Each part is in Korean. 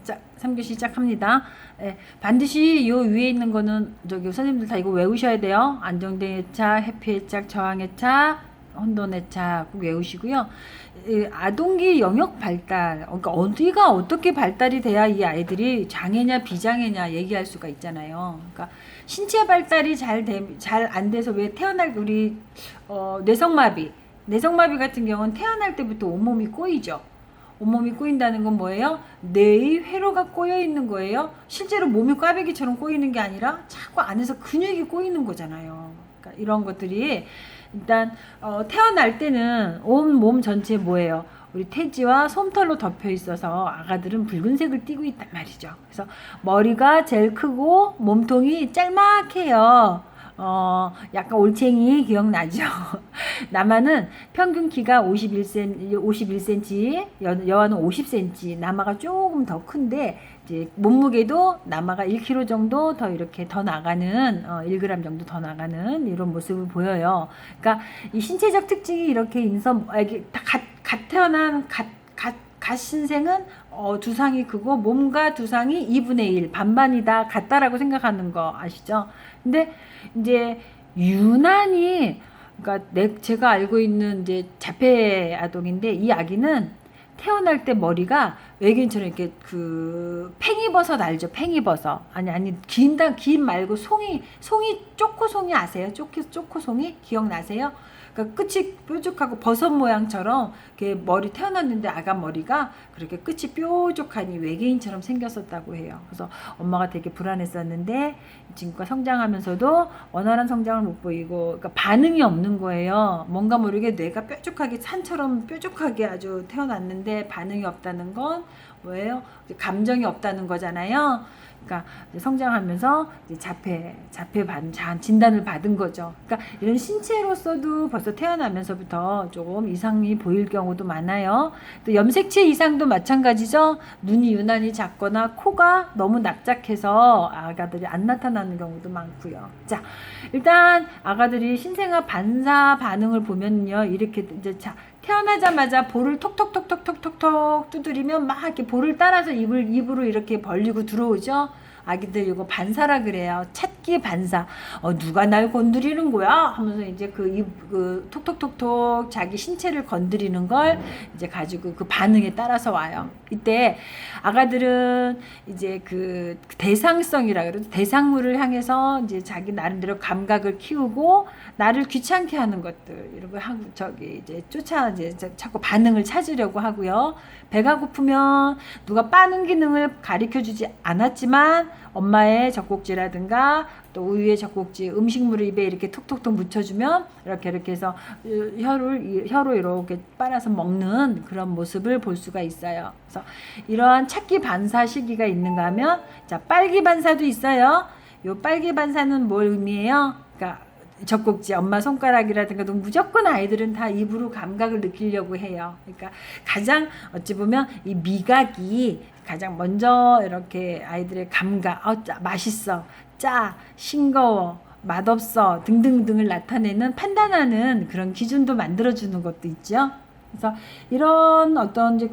자, 3교시 시작합니다. 예, 반드시 요 위에 있는 거는 저기 선생님들 다 이거 외우셔야 돼요. 안정된 회차, 해피 회차, 저항 회차, 혼돈 회차 꼭 외우시고요. 아동기 영역 발달, 그러니까 어디가 어떻게 발달이 돼야 이 아이들이 장애냐 비장애냐 얘기할 수가 있잖아요. 그러니까 신체 발달이 잘 안 돼서 왜 태어날 우리 뇌성마비 같은 경우는 태어날 때부터 온몸이 꼬이죠. 온몸이 꼬인다는 건 뭐예요? 뇌의 회로가 꼬여 있는 거예요. 실제로 몸이 꽈배기처럼 꼬이는 게 아니라 자꾸 안에서 근육이 꼬이는 거잖아요. 그러니까 이런 것들이 일단 태어날 때는 온 몸 전체에 뭐예요? 우리 태지와 솜털로 덮여 있어서 아가들은 붉은색을 띠고 있단 말이죠. 그래서 머리가 제일 크고 몸통이 짤막해요. 약간 올챙이 기억나죠? 남아는 평균 키가 51cm, 여아는 50cm, 남아가 조금 더 큰데, 이제 몸무게도 남아가 1kg 정도 더 이렇게 더 나가는, 1g 정도 더 나가는 이런 모습을 보여요. 그러니까 이 신체적 특징이 이렇게 갓 태어난 갓 신생은 두상이 크고 몸과 두상이 2분의 1 반반이다 같다라고 생각하는 거 아시죠? 근데 이제 유난히 그러니까 제가 알고 있는 이제 자폐 아동인데 이 아기는 태어날 때 머리가 외계인처럼 이렇게 그 팽이버섯 알죠? 팽이버섯 아니 긴 말고 송이 쪼코송이 아세요? 쪼코송이 기억나세요? 그러니까 끝이 뾰족하고 버섯 모양처럼 이렇게 머리 태어났는데 아가 머리가 그렇게 끝이 뾰족하니 외계인처럼 생겼었다고 해요. 그래서 엄마가 되게 불안했었는데 지금껏 성장하면서도 원활한 성장을 못 보이고 그러니까 반응이 없는 거예요. 뭔가 모르게 뇌가 뾰족하게 산처럼 뾰족하게 아주 태어났는데 반응이 없다는 건 뭐예요? 감정이 없다는 거잖아요. 그러니까 성장하면서 이제 자폐 진단을 받은 거죠. 그러니까 이런 신체로서도 벌써 태어나면서부터 조금 이상이 보일 경우도 많아요. 또 염색체 이상도 마찬가지죠. 눈이 유난히 작거나 코가 너무 납작해서 아가들이 안 나타나는 경우도 많고요. 자, 일단 아가들이 신생아 반사 반응을 보면요, 이렇게 이제 태어나자마자 볼을 톡톡톡톡톡톡톡 두드리면 막 이렇게 볼을 따라서 입으로 이렇게 벌리고 들어오죠. 아기들 이거 반사라 그래요. 찾기 반사. 누가 날 건드리는 거야? 하면서 이제 그 톡톡톡톡 자기 신체를 건드리는 걸 이제 가지고 그 반응에 따라서 와요. 이때 아가들은 이제 그 대상성이라 그러죠. 대상물을 향해서 이제 자기 나름대로 감각을 키우고 나를 귀찮게 하는 것들 이런 거 하고 이제 이제 자꾸 반응을 찾으려고 하고요. 배가 고프면 누가 빠는 기능을 가르쳐 주지 않았지만 엄마의 젖꼭지라든가 또 우유의 젖꼭지 음식물을 입에 이렇게 톡톡톡 묻혀주면 이렇게 해서 혀로 이렇게 빨아서 먹는 그런 모습을 볼 수가 있어요. 그래서 이러한 찾기 반사 시기가 있는가 하면 자, 빨기 반사도 있어요. 요 빨기 반사는 뭘 의미해요? 그러니까 젖꼭지 엄마 손가락이라든가 무조건 아이들은 다 입으로 감각을 느끼려고 해요. 그러니까 가장 어찌 보면 이 미각이 가장 먼저 이렇게 아이들의 감각, 맛있어, 짜, 싱거워, 맛없어 등등등을 나타내는 판단하는 그런 기준도 만들어주는 것도 있죠. 그래서 이런 어떤 이제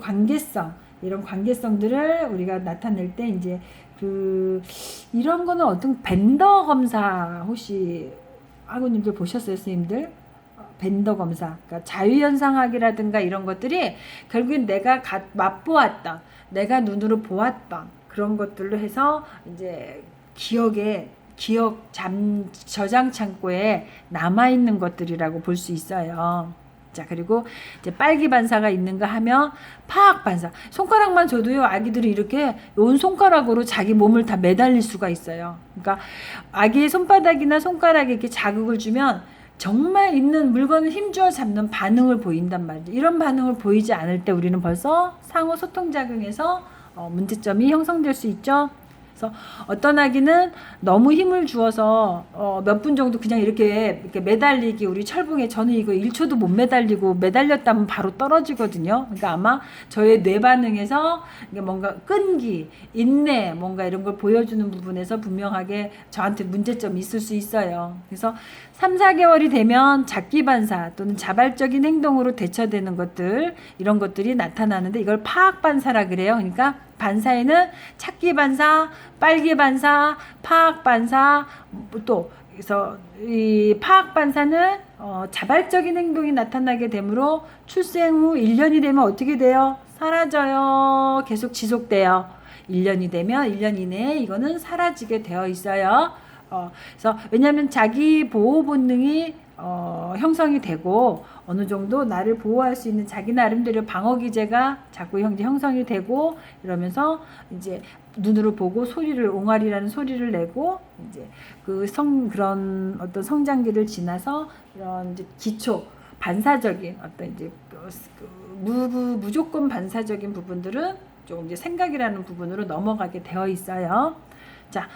이런 관계성들을 우리가 나타낼 때 이제 이런 거는 어떤 벤더 검사 혹시 학우님들 보셨어요, 선생님들? 벤더 검사, 그러니까 자유현상학이라든가 이런 것들이 결국엔 내가 맛보았던, 내가 눈으로 보았던 그런 것들로 해서 이제 저장 창고에 남아있는 것들이라고 볼 수 있어요. 자, 그리고 이제 빨기 반사가 있는가 하면 파악 반사. 손가락만 줘도요, 아기들이 이렇게 온 손가락으로 자기 몸을 다 매달릴 수가 있어요. 그러니까 아기의 손바닥이나 손가락에 이렇게 자극을 주면 정말 있는 물건을 힘주어 잡는 반응을 보인단 말이죠. 이런 반응을 보이지 않을 때 우리는 벌써 상호 소통작용에서 문제점이 형성될 수 있죠. 그래서 어떤 아기는 너무 힘을 주어서 몇 분 정도 그냥 이렇게 매달리기 우리 철봉에 저는 이거 1초도 못 매달리고 매달렸다면 바로 떨어지거든요. 그러니까 아마 저의 뇌 반응에서 뭔가 끈기, 인내 뭔가 이런 걸 보여주는 부분에서 분명하게 저한테 문제점이 있을 수 있어요. 그래서 3, 4개월이 되면 잡기 반사 또는 자발적인 행동으로 대처되는 것들 이런 것들이 나타나는데 이걸 파악 반사라 그래요. 그러니까 반사에는 찾기 반사, 빨기 반사, 파악 반사, 또 그래서 이 파악 반사는 자발적인 행동이 나타나게 되므로 출생 후 1년이 되면 어떻게 돼요? 사라져요. 계속 지속돼요. 1년이 되면 1년 이내에 이거는 사라지게 되어 있어요. 그래서 왜냐하면 자기 보호 본능이 형성이 되고 어느 정도 나를 보호할 수 있는 자기 나름대로 방어 기제가 자꾸 형성이 되고 이러면서 이제 눈으로 보고 소리를 옹알이라는 소리를 내고 이제 그런 어떤 성장기를 지나서 이런 이제 기초 반사적인 어떤 이제 무조건 반사적인 부분들은 조금 이제 생각이라는 부분으로 넘어가게 되어 있어요. 자,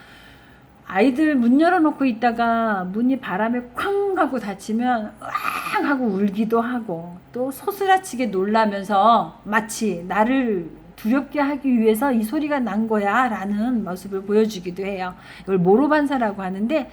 아이들 문 열어놓고 있다가 문이 바람에 쾅 하고 닫히면 으앙 하고 울기도 하고 또 소스라치게 놀라면서 마치 나를 두렵게 하기 위해서 이 소리가 난 거야 라는 모습을 보여주기도 해요. 이걸 모로반사라고 하는데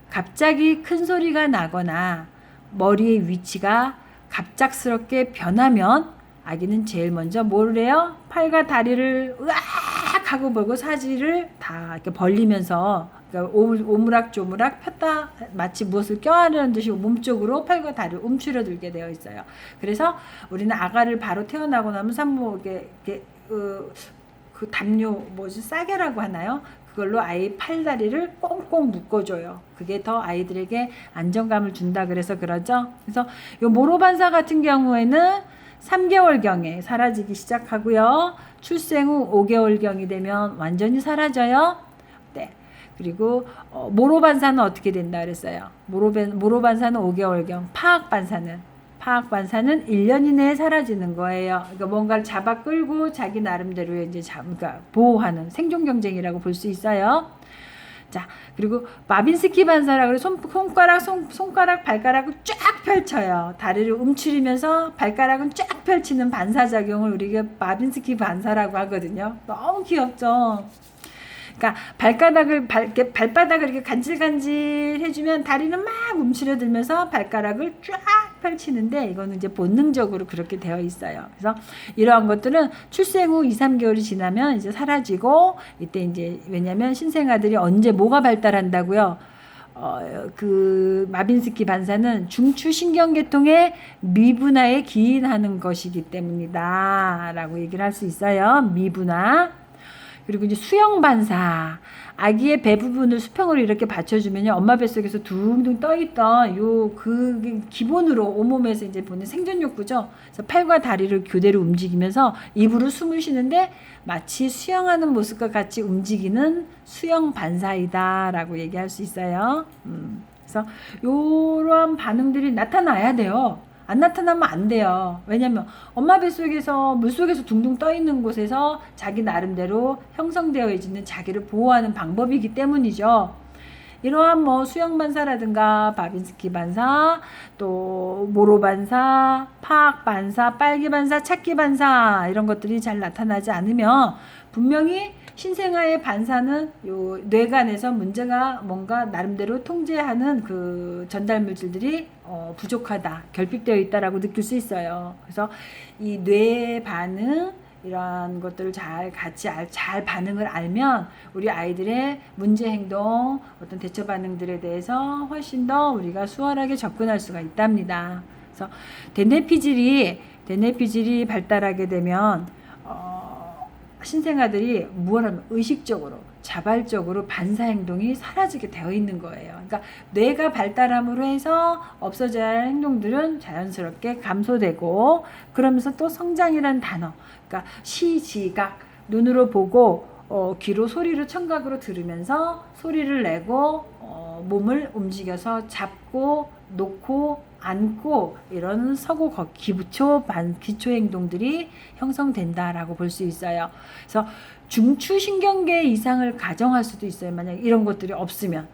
갑자기 큰 소리가 나거나 머리의 위치가 갑작스럽게 변하면 아기는 제일 먼저 뭐를 해요? 팔과 다리를 으악 하고 벌고 사지를 다 이렇게 벌리면서 그러니까 오므락조므락 폈다 마치 무엇을 껴안으는 듯이 몸쪽으로 팔과 다리를 움츠려들게 되어 있어요. 그래서 우리는 아가를 바로 태어나고 나면 산모에게 그 담요 뭐지 싸개라고 하나요? 그걸로 아이 팔다리를 꽁꽁 묶어줘요. 그게 더 아이들에게 안정감을 준다 그래서 그러죠. 그래서 이 모로반사 같은 경우에는 3개월경에 사라지기 시작하고요. 출생 후 5개월경이 되면 완전히 사라져요. 네. 그리고 모로반사는 어떻게 된다 그랬어요? 모로반사는 5개월경, 파악반사는 1년 이내에 사라지는 거예요. 그러니까 뭔가를 잡아 끌고 자기 나름대로 이제 그러니까 보호하는 생존 경쟁이라고 볼 수 있어요. 자, 그리고 마빈스키 반사라고 해서 손가락, 발가락을 쫙 펼쳐요. 다리를 움츠리면서 발가락은 쫙 펼치는 반사작용을 우리가 마빈스키 반사라고 하거든요. 너무 귀엽죠? 그러니까 발바닥을 이렇게 간질간질 해주면 다리는 막 움츠려들면서 발가락을 쫙 펼치는데 이거는 이제 본능적으로 그렇게 되어 있어요. 그래서 이러한 것들은 출생 후 2, 3개월이 지나면 이제 사라지고 이때 이제 왜냐면 신생아들이 언제 뭐가 발달한다고요? 그 마빈스키 반사는 중추신경계통의 미분화에 기인하는 것이기 때문이다 라고 얘기를 할 수 있어요. 미분화. 그리고 이제 수영 반사. 아기의 배 부분을 수평으로 이렇게 받쳐주면요. 엄마 뱃속에서 둥둥 떠있던 그 기본으로 온몸에서 이제 보는 생존 욕구죠. 그래서 팔과 다리를 교대로 움직이면서 입으로 숨을 쉬는데 마치 수영하는 모습과 같이 움직이는 수영 반사이다라고 얘기할 수 있어요. 그래서 이러한 반응들이 나타나야 돼요. 안 나타나면 안 돼요. 왜냐면 엄마 뱃속에서 물속에서 둥둥 떠 있는 곳에서 자기 나름대로 형성되어 있는 자기를 보호하는 방법이기 때문이죠. 이러한 뭐 수영 반사라든가 바빈스키 반사, 또 모로 반사, 파악 반사, 빨기 반사, 찾기 반사 이런 것들이 잘 나타나지 않으면 분명히 신생아의 반사는 요 뇌간에서 문제가 뭔가 나름대로 통제하는 그 전달 물질들이 부족하다, 결핍되어 있다라고 느낄 수 있어요. 그래서 이 뇌 반응 이런 것들을 같이 잘 반응을 알면 우리 아이들의 문제 행동, 어떤 대처 반응들에 대해서 훨씬 더 우리가 수월하게 접근할 수가 있답니다. 그래서 대뇌피질이 발달하게 되면 신생아들이 뭘 하면 의식적으로 자발적으로 반사 행동이 사라지게 되어 있는 거예요. 그러니까 뇌가 발달함으로 해서 없어져야 할 행동들은 자연스럽게 감소되고 그러면서 또 성장이라는 단어, 그러니까 시각 눈으로 보고 귀로 소리를 청각으로 들으면서 소리를 내고 몸을 움직여서 잡고 놓고 안고 이런 서고 걷기 기초 행동들이 형성된다라고 볼 수 있어요. 그래서 중추신경계 이상을 가정할 수도 있어요. 만약 이런 것들이 없으면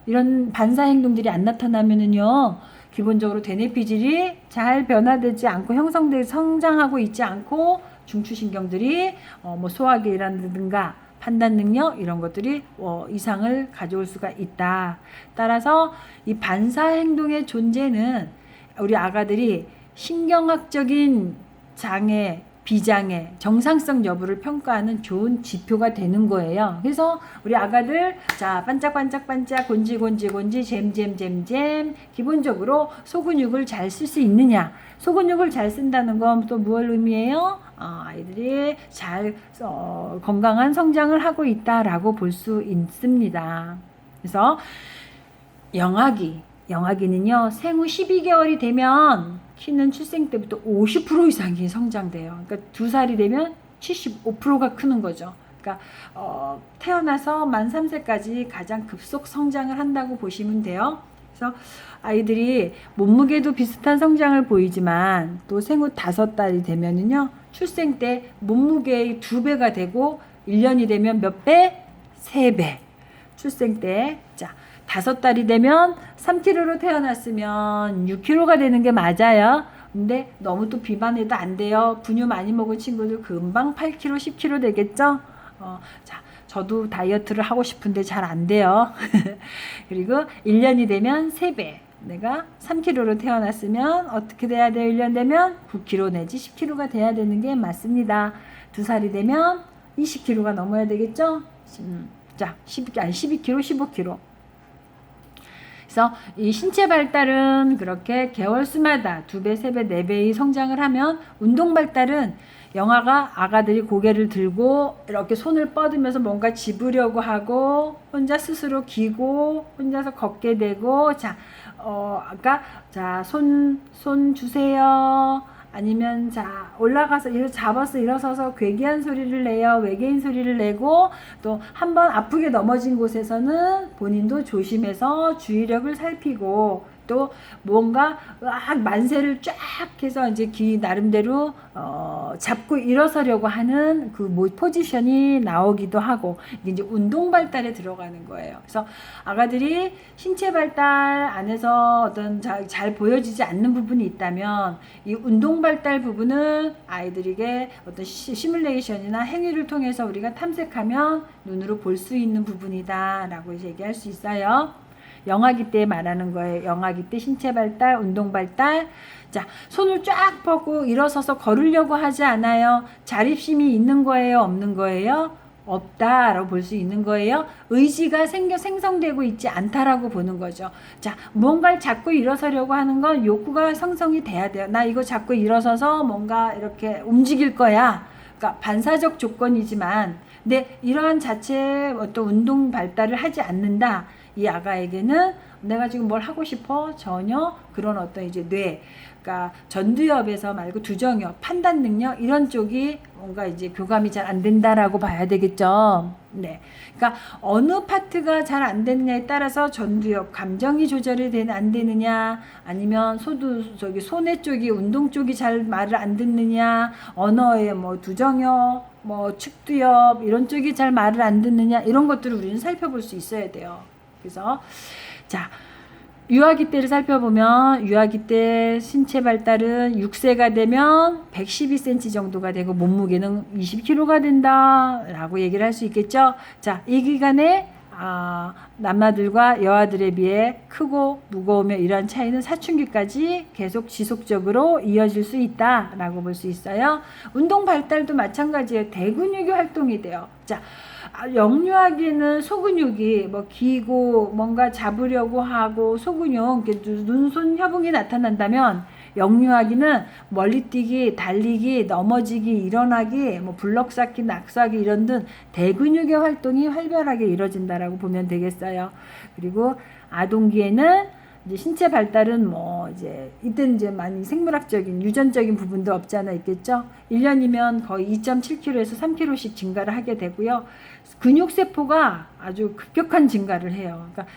이런 반사 행동들이 안 나타나면은요. 기본적으로 대뇌피질이 잘 변화되지 않고 성장하고 있지 않고 중추신경들이 뭐 소화기라든가 판단 능력 이런 것들이 이상을 가져올 수가 있다. 따라서 이 반사 행동의 존재는 우리 아가들이 신경학적인 장애 비장애, 정상성 여부를 평가하는 좋은 지표가 되는 거예요. 그래서 우리 아가들 자 반짝반짝반짝 곤지곤지곤지 잼잼잼잼 기본적으로 소근육을 잘 쓸 수 있느냐. 소근육을 잘 쓴다는 건 또 무엇을 의미해요? 아이들이 잘 건강한 성장을 하고 있다라고 볼 수 있습니다. 그래서 영아기는요 생후 12개월이 되면 키는 출생 때부터 50% 이상이 성장돼요. 그러니까 2살이 되면 75%가 크는 거죠. 그러니까 태어나서 만 3세까지 가장 급속 성장을 한다고 보시면 돼요. 그래서 아이들이 몸무게도 비슷한 성장을 보이지만 또 생후 5달이 되면은요 출생 때 몸무게의 2배가 되고 1년이 되면 몇 배? 3배. 출생 때 자 5달이 되면 3kg로 태어났으면 6kg가 되는 게 맞아요. 근데 너무 또 비만해도 안 돼요. 분유 많이 먹은 친구들 금방 8kg, 10kg 되겠죠? 자, 저도 다이어트를 하고 싶은데 잘 안 돼요. 그리고 1년이 되면 3배. 내가 3kg로 태어났으면 어떻게 돼야 돼요? 1년 되면 9kg 내지 10kg가 돼야 되는 게 맞습니다. 2살이 되면 20kg가 넘어야 되겠죠? 자, 12kg, 15kg. 그래서 이 신체 발달은 그렇게 개월수마다 2배, 3배, 4배의 성장을 하면 운동 발달은 아가들이 고개를 들고 이렇게 손을 뻗으면서 뭔가 집으려고 하고 혼자 스스로 기고 혼자서 걷게 되고 아까 손 주세요. 아니면 올라가서 잡아서 일어서서 괴기한 소리를 내요. 외계인 소리를 내고 또 한번 아프게 넘어진 곳에서는 본인도 조심해서 주의력을 살피고 또 뭔가 만세를 쫙 해서 이제 나름대로 잡고 일어서려고 하는 그 포지션이 나오기도 하고 이제 운동 발달에 들어가는 거예요. 그래서 아가들이 신체 발달 안에서 어떤 잘 보여지지 않는 부분이 있다면 이 운동 발달 부분은 아이들에게 어떤 시뮬레이션이나 행위를 통해서 우리가 탐색하면 눈으로 볼 수 있는 부분이다라고 얘기할 수 있어요. 영아기 때 말하는 거예요. 영아기 때 신체 발달, 운동 발달. 자, 손을 쫙 뻗고 일어서서 걸으려고 하지 않아요. 자립심이 있는 거예요, 없는 거예요? 없다라고 볼 수 있는 거예요. 의지가 생성되고 있지 않다라고 보는 거죠. 자, 뭔가를 잡고 일어서려고 하는 건 욕구가 형성이 돼야 돼요. 나 이거 잡고 일어서서 뭔가 이렇게 움직일 거야. 그러니까 반사적 조건이지만, 근데 이러한 자체의 어떤 운동 발달을 하지 않는다. 이 아가에게는 내가 지금 뭘 하고 싶어? 전혀 그런 어떤 이제 그러니까 전두엽에서 말고 두정엽, 판단 능력 이런 쪽이 뭔가 이제 교감이 잘 안 된다라고 봐야 되겠죠. 네. 그러니까 어느 파트가 잘 안 되느냐에 따라서 전두엽, 감정이 조절이 안 되느냐, 아니면 손의 쪽이, 운동 쪽이 잘 말을 안 듣느냐, 언어의 두정엽, 측두엽 이런 쪽이 잘 말을 안 듣느냐 이런 것들을 우리는 살펴볼 수 있어야 돼요. 그래서 유아기 때를 살펴보면 유아기 때 신체 발달은 6세가 되면 112cm 정도가 되고 몸무게는 20kg가 된다라고 얘기를 할 수 있겠죠. 이 기간에 남아들과 여아들에 비해 크고 무거우며 이러한 차이는 사춘기까지 계속 지속적으로 이어질 수 있다라고 볼 수 있어요. 운동 발달도 마찬가지예요. 대근육이 활동이 돼요. 영유아기는 소근육이 기고 뭔가 잡으려고 하고 소근육, 눈손 협응이 나타난다면 영유아기는 멀리뛰기, 달리기, 넘어지기, 일어나기, 블럭 쌓기, 낙서하기 이런 등 대근육의 활동이 활발하게 이루어진다라고 보면 되겠어요. 그리고 아동기에는 이제 신체 발달은 이때는 이제 많이 생물학적인 유전적인 부분도 없지 않아 있겠죠. 1년이면 거의 2.7kg에서 3kg씩 증가를 하게 되고요. 근육세포가 아주 급격한 증가를 해요. 그러니까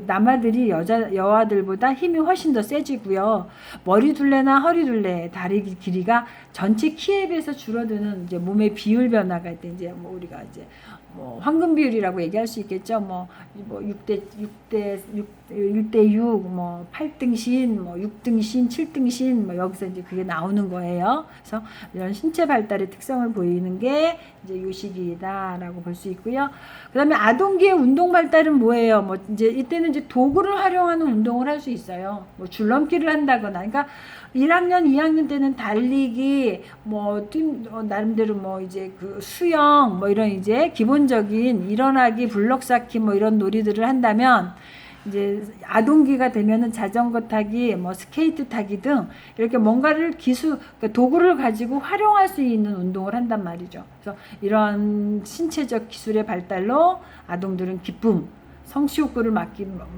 남아들이 여아들보다 힘이 훨씬 더 세지고요. 머리둘레나 허리둘레, 다리 길이가 전체 키에 비해서 줄어드는 이제 몸의 비율 변화가 있대. 이제 우리가 이제 황금 비율이라고 얘기할 수 있겠죠. 6대 1대6, 뭐 8등신, 뭐 6등신, 7등신, 뭐 여기서 이제 그게 나오는 거예요. 그래서 이런 신체 발달의 특성을 보이는 게 이제 요 시기다라고 볼 수 있고요. 그다음에 아동기의 운동 발달은 뭐예요? 뭐 이제 이때는 이제 도구를 활용하는 운동을 할 수 있어요. 뭐 줄넘기를 한다거나, 그러니까 1학년, 2학년 때는 달리기, 뭐 나름대로 뭐 이제 그 수영, 뭐 이런 이제 기본적인 일어나기, 블록 쌓기, 뭐 이런 놀이들을 한다면, 이제 아동기가 되면은 자전거 타기, 뭐 스케이트 타기 등 이렇게 뭔가를 그러니까 도구를 가지고 활용할 수 있는 운동을 한단 말이죠. 그래서 이런 신체적 기술의 발달로 아동들은 기쁨, 성취욕구를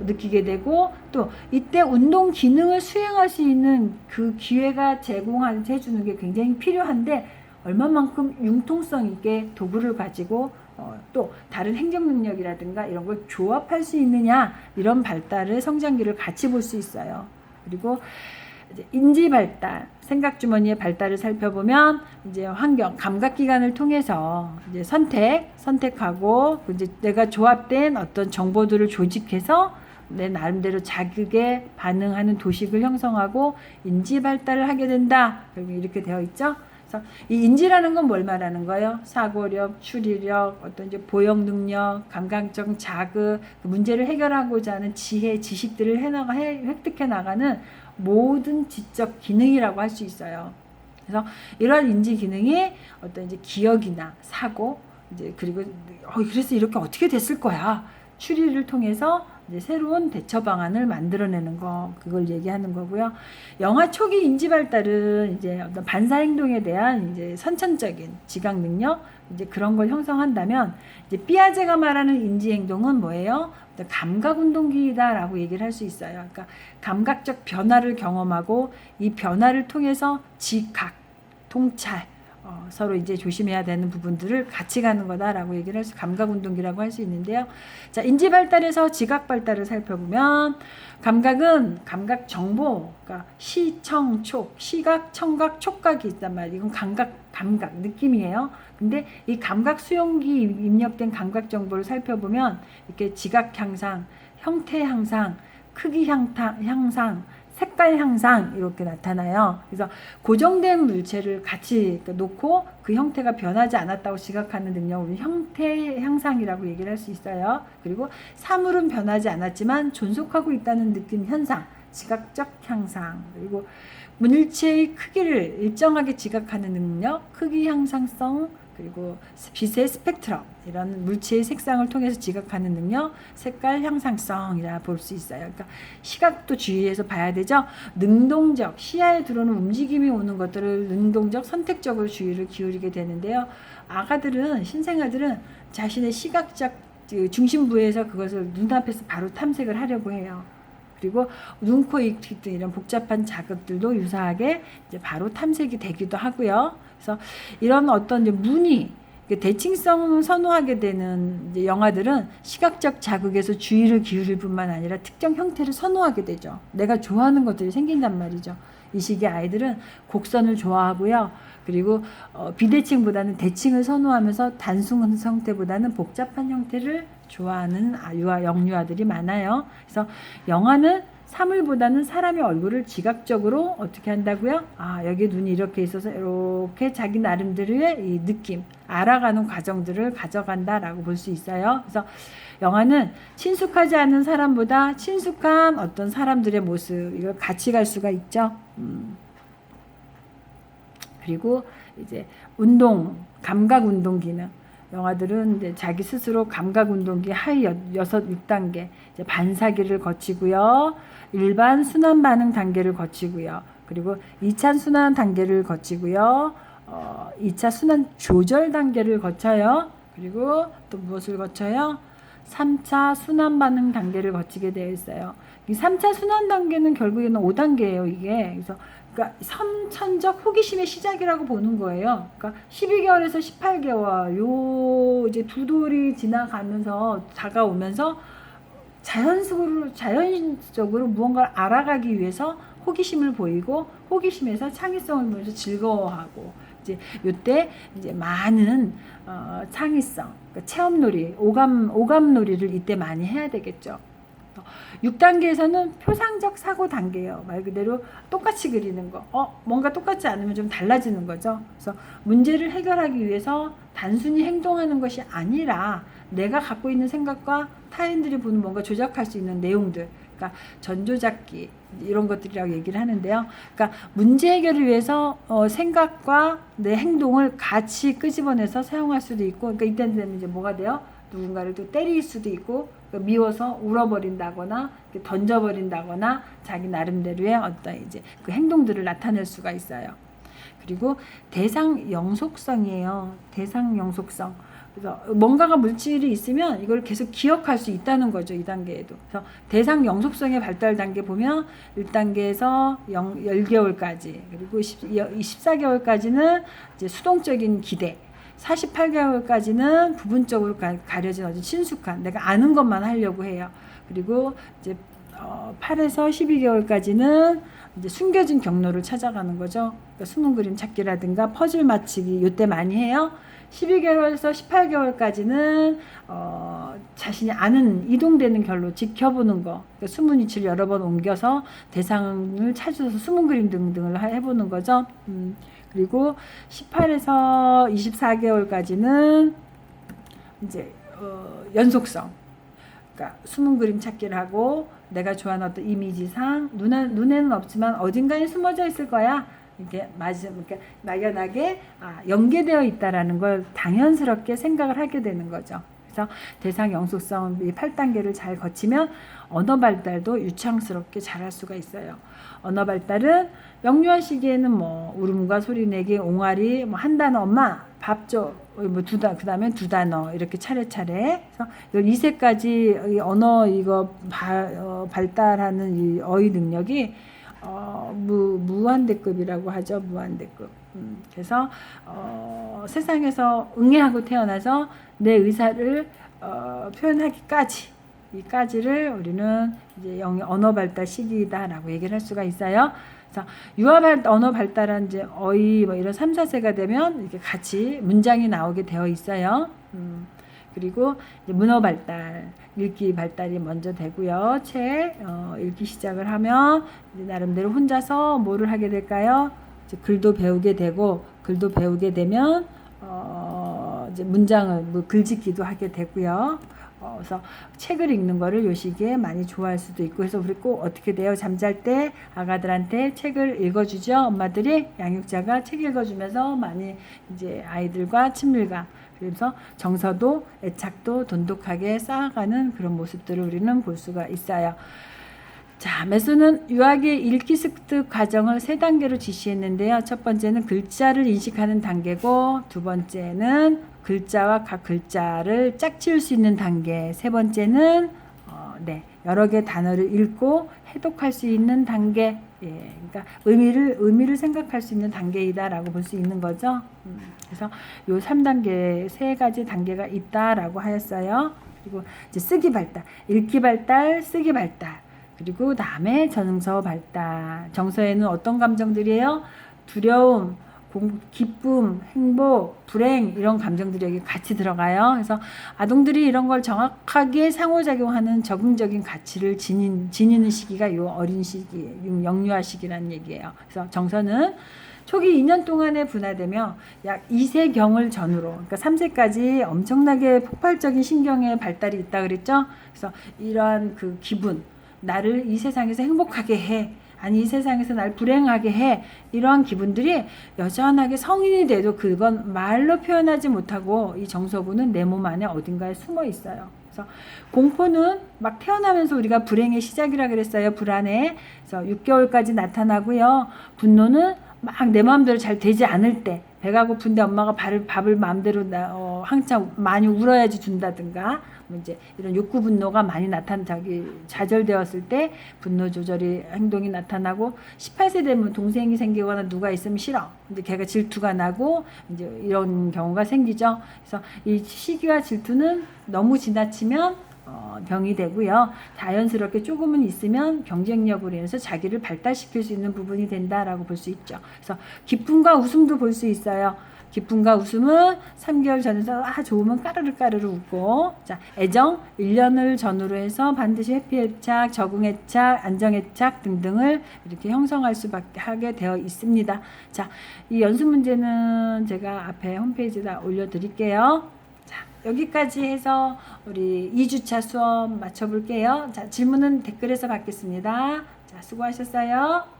느끼게 되고, 또 이때 운동 기능을 수행할 수 있는 그 기회가 해주는 게 굉장히 필요한데, 얼마만큼 융통성 있게 도구를 가지고 또 다른 행정 능력이라든가 이런 걸 조합할 수 있느냐, 이런 발달을 성장기를 같이 볼 수 있어요. 그리고 이제 인지 발달, 생각 주머니의 발달을 살펴보면 이제 환경, 감각 기관을 통해서 이제 선택하고 이제 내가 조합된 어떤 정보들을 조직해서 내 나름대로 자극에 반응하는 도식을 형성하고 인지 발달을 하게 된다. 이렇게 되어 있죠. 그래서 이 인지라는 건 뭘 말하는 거예요? 사고력, 추리력, 어떤 이제 보역 능력, 감각적 자극, 문제를 해결하고자 하는 지혜, 지식들을 획득해 나가는 모든 지적 기능이라고 할 수 있어요. 그래서 이런 인지 기능이 어떤 이제 기억이나 사고, 이제 그리고 그래서 이렇게 어떻게 됐을 거야. 추리를 통해서 이제 새로운 대처 방안을 만들어내는 거, 그걸 얘기하는 거고요. 영아 초기 인지 발달은 이제 어떤 반사 행동에 대한 이제 선천적인 지각 능력, 이제 그런 걸 형성한다면, 이제 피아제가 말하는 인지 행동은 뭐예요? 감각 운동기다라고 얘기를 할 수 있어요. 그러니까 감각적 변화를 경험하고 이 변화를 통해서 지각, 통찰, 서로 이제 조심해야 되는 부분들을 같이 가는 거다라고 얘기를 감각 운동기라고 할 수 있는데요. 자, 인지 발달에서 지각 발달을 살펴보면, 감각은 감각 정보, 그러니까 시, 청, 촉, 시각, 청각, 촉각이 있단 말이에요. 이건 감각, 느낌이에요. 근데 이 감각 수용기 입력된 감각 정보를 살펴보면 이렇게 지각 향상, 형태 향상, 크기 향상, 색깔 향상, 이렇게 나타나요. 그래서 고정된 물체를 같이 놓고 그 형태가 변하지 않았다고 지각하는 능력을 형태 향상이라고 얘기를 할 수 있어요. 그리고 사물은 변하지 않았지만 존속하고 있다는 느낌 현상, 지각적 향상. 그리고 물체의 크기를 일정하게 지각하는 능력, 크기 향상성, 그리고 빛의 스펙트럼, 이런 물체의 색상을 통해서 지각하는 능력, 색깔 향상성이라 볼 수 있어요. 그러니까 시각도 주의해서 봐야 되죠. 능동적, 시야에 들어오는 움직임이 오는 것들을 능동적, 선택적으로 주의를 기울이게 되는데요. 아가들은, 신생아들은 자신의 시각적 중심부에서 그것을 눈앞에서 바로 탐색을 하려고 해요. 그리고 눈, 코, 입 등 이런 복잡한 자극들도 유사하게 이제 바로 탐색이 되기도 하고요. 그래서 이런 어떤 이제 무늬, 대칭성을 선호하게 되는 이제 영아들은 시각적 자극에서 주의를 기울일 뿐만 아니라 특정 형태를 선호하게 되죠. 내가 좋아하는 것들이 생긴단 말이죠. 이 시기 아이들은 곡선을 좋아하고요. 그리고 비대칭보다는 대칭을 선호하면서 단순한 형태보다는 복잡한 형태를 좋아하는 영유아들이 많아요. 그래서 영아는 사물보다는 사람의 얼굴을 지각적으로 어떻게 한다고요? 여기 눈이 이렇게 있어서 이렇게 자기 나름대로의 이 느낌, 알아가는 과정들을 가져간다라고 볼 수 있어요. 그래서 영아는 친숙하지 않은 사람보다 친숙한 어떤 사람들의 모습, 이걸 같이 갈 수가 있죠. 그리고 이제 감각 운동 기능. 영아들은 이제 자기 스스로 감각 운동기 하위 6단계, 이제 반사기를 거치고요. 일반 순환 반응 단계를 거치고요. 그리고 2차 순환 단계를 거치고요. 2차 순환 조절 단계를 거쳐요. 그리고 또 무엇을 거쳐요? 3차 순환 반응 단계를 거치게 되어 있어요. 이 3차 순환 단계는 결국에는 5단계예요, 이게. 그래서 그러니까 선천적 호기심의 시작이라고 보는 거예요. 그러니까 12개월에서 18개월 요 이제 두 돌이 지나가면서 다가오면서 자연적으로 무언가를 알아가기 위해서 호기심을 보이고, 호기심에서 창의성을 보여서 즐거워하고, 이제 요때 이제 많은 창의성, 그러니까 체험놀이, 오감놀이를 이때 많이 해야 되겠죠. 6단계에서는 표상적 사고 단계예요. 말 그대로 똑같이 그리는 거. 뭔가 똑같지 않으면 좀 달라지는 거죠. 그래서 문제를 해결하기 위해서 단순히 행동하는 것이 아니라 내가 갖고 있는 생각과 타인들이 보는 뭔가 조작할 수 있는 내용들. 그러니까 전조작기 이런 것들이라고 얘기를 하는데요. 그러니까 문제 해결을 위해서 생각과 내 행동을 같이 끄집어내서 사용할 수도 있고, 그러니까 이때는 되면 이제 뭐가 돼요? 누군가를 또 때릴 수도 있고, 미워서 울어버린다거나 던져버린다거나 자기 나름대로의 어떤 이제 그 행동들을 나타낼 수가 있어요. 그리고 대상 영속성이에요. 대상 영속성. 그래서 뭔가가 물질이 있으면 이걸 계속 기억할 수 있다는 거죠. 이 단계에도. 그래서 대상 영속성의 발달 단계 보면 1단계에서 10개월까지, 그리고 14개월까지는 이제 수동적인 기대, 48개월까지는 부분적으로 가려진 아주 친숙한 내가 아는 것만 하려고 해요. 그리고 이제 8에서 12개월까지는 이제 숨겨진 경로를 찾아가는 거죠. 그러니까 숨은 그림 찾기라든가 퍼즐 맞히기 요때 많이 해요. 12개월에서 18개월까지는 자신이 아는 이동되는 결로 지켜보는 거, 그러니까 숨은 위치를 여러 번 옮겨서 대상을 찾아서 숨은 그림 등등을 해보는 거죠. 그리고 18에서 24개월까지는 이제 연속성, 그러니까 숨은 그림 찾기를 하고 내가 좋아하는 어떤 이미지상 눈에는 없지만 어딘가에 숨어져 있을 거야. 이렇게 그러니까 막연하게 연계되어 있다라는 걸 당연스럽게 생각을 하게 되는 거죠. 그래서 대상 영속성 이 8단계를 잘 거치면 언어 발달도 유창스럽게 잘할 수가 있어요. 언어 발달은 영유아 시기에는 뭐 울음과 소리내기, 옹알이, 뭐 한 단어 엄마 밥 줘, 뭐 그 다음에 2단어 이렇게 차례차례. 그래서 12세까지 이 언어 이거 발달하는 이 어휘 능력이 무한대급이라고 하죠. 무한대급. 그래서 세상에서 응애하고 태어나서 내 의사를 표현하기까지, 이까지를 우리는 이제 언어 발달 시기다라고 얘기를 할 수가 있어요. 그래서 언어 발달한 이제 어휘 뭐 이런 3, 4세가 되면 이렇게 같이 문장이 나오게 되어 있어요. 그리고 이제 문어 발달, 읽기 발달이 먼저 되고요. 책 읽기 시작을 하면 이제 나름대로 혼자서 뭐를 하게 될까요? 이제 글도 배우게 되고, 글도 배우게 되면 이제 문장을 글짓기도 하게 되고요. 그래서 책을 읽는 거를 요 시기에 많이 좋아할 수도 있고, 그래서 우리 꼭 어떻게 돼요? 잠잘 때 아가들한테 책을 읽어주죠. 엄마들이, 양육자가 책 읽어주면서 많이 이제 아이들과 친밀감, 그래서 정서도 애착도 돈독하게 쌓아가는 그런 모습들을 우리는 볼 수가 있어요. 자, 메소는 유아기의 읽기 습득 과정을 3단계로 지시했는데요. 첫 번째는 글자를 인식하는 단계고, 두 번째는 글자와 각 글자를 짝지을 수 있는 단계, 세 번째는 여러 개 단어를 읽고 해독할 수 있는 단계, 그러니까 의미를 생각할 수 있는 단계이다라고 볼 수 있는 거죠. 그래서 요 3단계, 3가지 단계가 있다라고 하였어요. 그리고 이제 쓰기 발달, 읽기 발달, 쓰기 발달. 그리고 다음에 정서 발달. 정서에는 어떤 감정들이에요? 두려움, 기쁨, 행복, 불행, 이런 감정들이 여기 같이 들어가요. 그래서 아동들이 이런 걸 정확하게 상호작용하는 적응적인 가치를 지니는 시기가 요 어린 시기, 영유아 시기라는 얘기예요. 그래서 정서는 초기 2년 동안에 분화되며 약 2세경을 전후로, 그러니까 3세까지 엄청나게 폭발적인 신경의 발달이 있다 그랬죠. 그래서 이러한 그 기분, 나를 이 세상에서 행복하게 해, 아니 이 세상에서 날 불행하게 해, 이러한 기분들이 여전하게 성인이 돼도 그건 말로 표현하지 못하고 이 정서구는 내 몸 안에 어딘가에 숨어 있어요. 그래서 공포는 막 태어나면서 우리가 불행의 시작이라 그랬어요. 불안해. 그래서 6개월까지 나타나고요. 분노는 막 내 마음대로 잘 되지 않을 때, 배가 고픈데 엄마가 밥을 마음대로 한참 많이 울어야지 준다든가, 이제 이런 욕구 분노가 많이 좌절되었을 때 분노 조절이 행동이 나타나고, 18세 되면 동생이 생기거나 누가 있으면 싫어, 이제 걔가 질투가 나고 이제 이런 경우가 생기죠. 그래서 이 시기와 질투는 너무 지나치면 병이 되고요. 자연스럽게 조금은 있으면 경쟁력으로 인해서 자기를 발달시킬 수 있는 부분이 된다라고 볼 수 있죠. 그래서 기쁨과 웃음도 볼 수 있어요. 기쁨과 웃음은 3개월 전에서 좋으면 까르르 웃고. 자, 애정 1년을 전후로 해서 반드시 회피애착, 적응애착, 안정애착 등등을 이렇게 형성할 수밖에 하게 되어 있습니다. 자, 이 연습 문제는 제가 앞에 홈페이지에다 올려드릴게요. 자, 여기까지 해서 우리 2주차 수업 마쳐볼게요. 자, 질문은 댓글에서 받겠습니다. 자, 수고하셨어요.